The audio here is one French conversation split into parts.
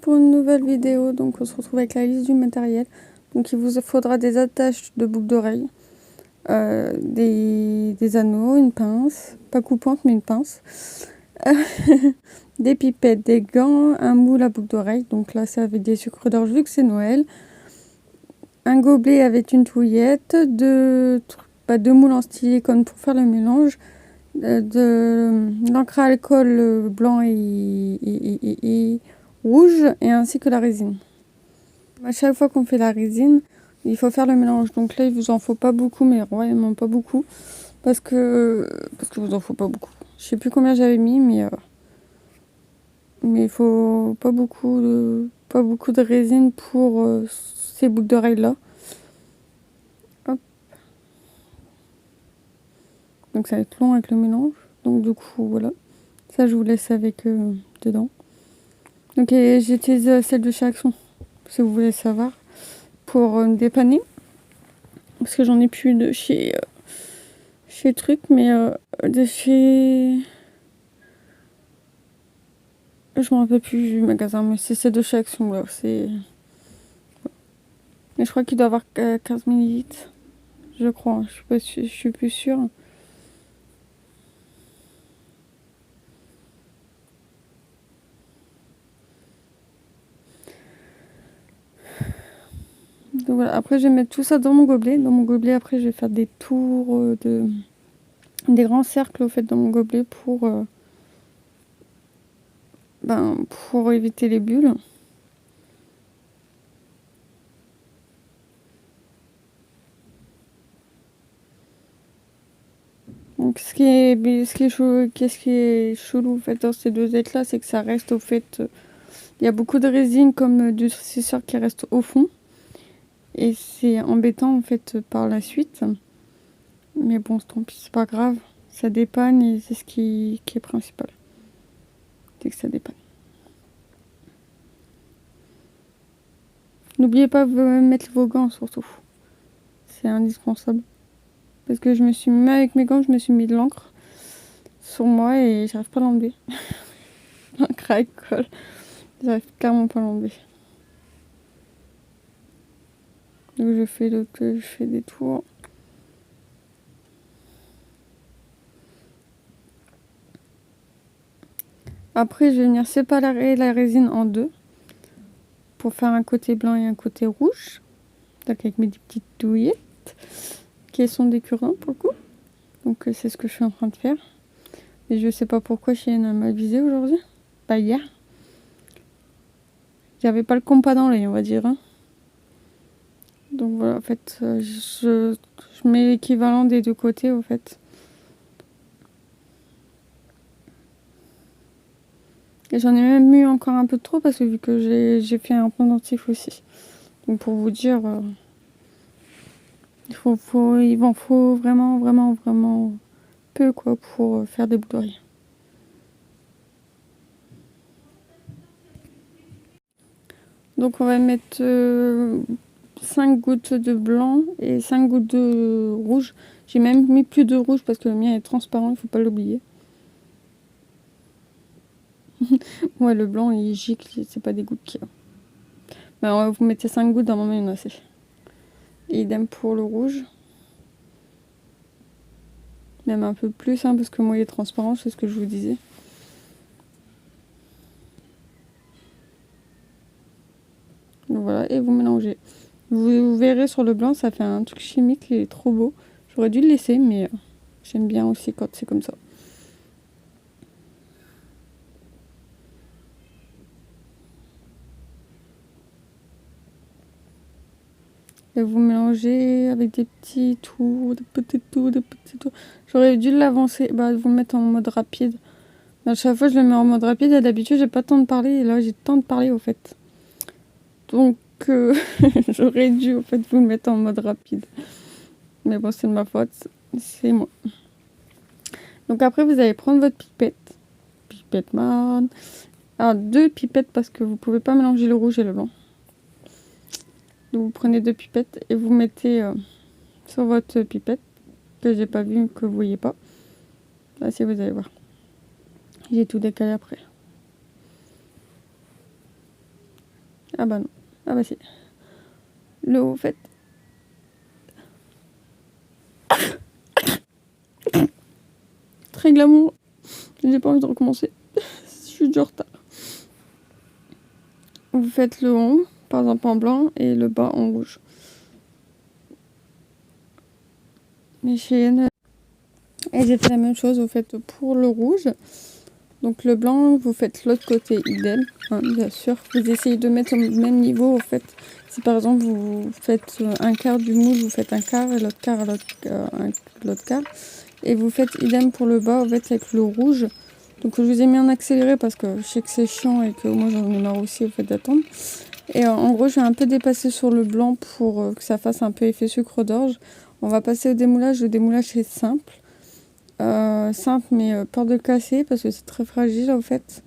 pour une nouvelle vidéo. Donc on se retrouve avec la liste du matériel. Donc il vous faudra des attaches de boucles d'oreilles, des anneaux, une pince, pas coupante mais une pince, des pipettes, des gants, un moule à boucle d'oreille. Donc là c'est avec des sucres d'orge vu que c'est Noël. Un gobelet avec une touillette, deux moules en silicone pour faire le mélange, de l'encre à alcool blanc et rouge, et ainsi que la résine. À chaque fois qu'on fait la résine, il faut faire le mélange. Donc là, il vous en faut pas beaucoup, mais royalement pas beaucoup, parce que vous en faut pas beaucoup. Je sais plus combien j'avais mis, mais il faut pas beaucoup de résine pour ces boucles d'oreilles là. Hop. Donc ça va être long avec le mélange. Donc du coup voilà, ça je vous laisse avec dedans. Donc j'utilise celle de chez Action, si vous voulez savoir, pour dépanner, parce que j'en ai plus de chez truc, mais de chez, je me rappelle plus du magasin, mais c'est celle de chez Action là. Mais je crois qu'il doit avoir 15 ml, je crois. Je suis plus sûre. Donc voilà, après je vais mettre tout ça dans mon gobelet. Dans mon gobelet, après je vais faire des tours des grands cercles au fait dans mon gobelet pour éviter les bulles. Donc ce qui est chelou en fait dans ces deux aides là, c'est que ça reste au fait, il y a beaucoup de résine comme du durcisseur qui reste au fond, et c'est embêtant en fait par la suite. Mais bon, tant pis, c'est pas grave, ça dépanne et c'est ce qui est principal, c'est que ça dépanne. N'oubliez pas de mettre vos gants surtout, c'est indispensable. Parce que même avec mes gants, je me suis mis de l'encre sur moi et j'arrive pas à l'enlever. L'encre à alcool, j'arrive carrément pas à l'enlever. Donc je fais des tours. Après, je vais venir séparer la résine en deux pour faire un côté blanc et un côté rouge. Donc avec mes petites douillettes qui sont d'écureuils pour le coup. Donc c'est ce que je suis en train de faire. Et je sais pas pourquoi Cheyenne m'a avisé aujourd'hui. Pas hier. J'avais pas le compas dans l'œil, on va dire. Hein. Donc voilà, en fait, je mets l'équivalent des deux côtés, au fait. Et j'en ai même mis encore un peu de trop parce que vu que j'ai fait un pendentif aussi. Donc pour vous dire, il m'en faut vraiment, vraiment, vraiment peu quoi pour faire des boucles d'oreilles. Donc on va mettre 5 gouttes de blanc et 5 gouttes de rouge. J'ai même mis plus de rouge parce que le mien est transparent, il faut pas l'oublier. Ouais, le blanc il gicle, c'est pas des gouttes qu'il y a. Ben, vous mettez 5 gouttes, dans mon il y en a assez. Et idem pour le rouge. Même un peu plus, hein, parce que moi il est transparent, c'est ce que je vous disais. Donc voilà, et vous mélangez. Vous verrez sur le blanc, ça fait un truc chimique qui est trop beau. J'aurais dû le laisser, mais j'aime bien aussi quand c'est comme ça. Et vous mélangez avec des petits tours, des petits tours, des petits tours. J'aurais dû l'avancer, vous le mettre en mode rapide. À chaque fois, je le mets en mode rapide et d'habitude, j'ai pas le temps de parler. Et là, j'ai le temps de parler au fait. Donc, j'aurais dû au fait vous le mettre en mode rapide. Mais bon, c'est de ma faute. C'est moi. Donc après, vous allez prendre votre pipette. Pipette marne. Alors, 2 pipettes parce que vous pouvez pas mélanger le rouge et le blanc. Donc, vous prenez 2 pipettes et vous mettez sur votre pipette que j'ai pas vu, que vous voyez pas. Là, si vous allez voir. J'ai tout décalé après. Ah bah non. Ah bah si. Le haut, en fait. Très glamour. J'ai pas envie de recommencer. Je suis du retard. Vous faites le haut, par exemple en blanc, et le bas en rouge. Mais chez N. Et j'ai fait la même chose, vous faites pour le rouge. Donc le blanc, vous faites l'autre côté idem, hein, bien sûr. Vous essayez de mettre au même niveau, en fait. Si par exemple vous faites un quart du moule, vous faites un quart et l'autre quart, l'autre quart. Et vous faites idem pour le bas, en fait, avec le rouge. Donc je vous ai mis en accéléré parce que je sais que c'est chiant et que moi j'en ai marre aussi au fait d'attendre. Et en gros, je vais un peu dépasser sur le blanc pour que ça fasse un peu effet sucre d'orge. On va passer au démoulage. Le démoulage, c'est simple. Simple, mais peur de casser parce que c'est très fragile en fait.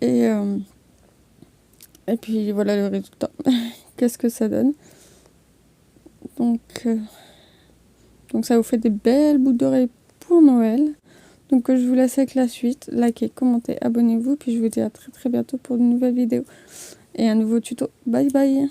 Et puis voilà le résultat. Qu'est-ce que ça donne. Donc ça vous fait des belles boucles d'oreilles pour Noël. Donc je vous laisse avec la suite. Likez, commentez, abonnez-vous. Puis je vous dis à très très bientôt pour de nouvelles vidéos et un nouveau tuto. Bye bye.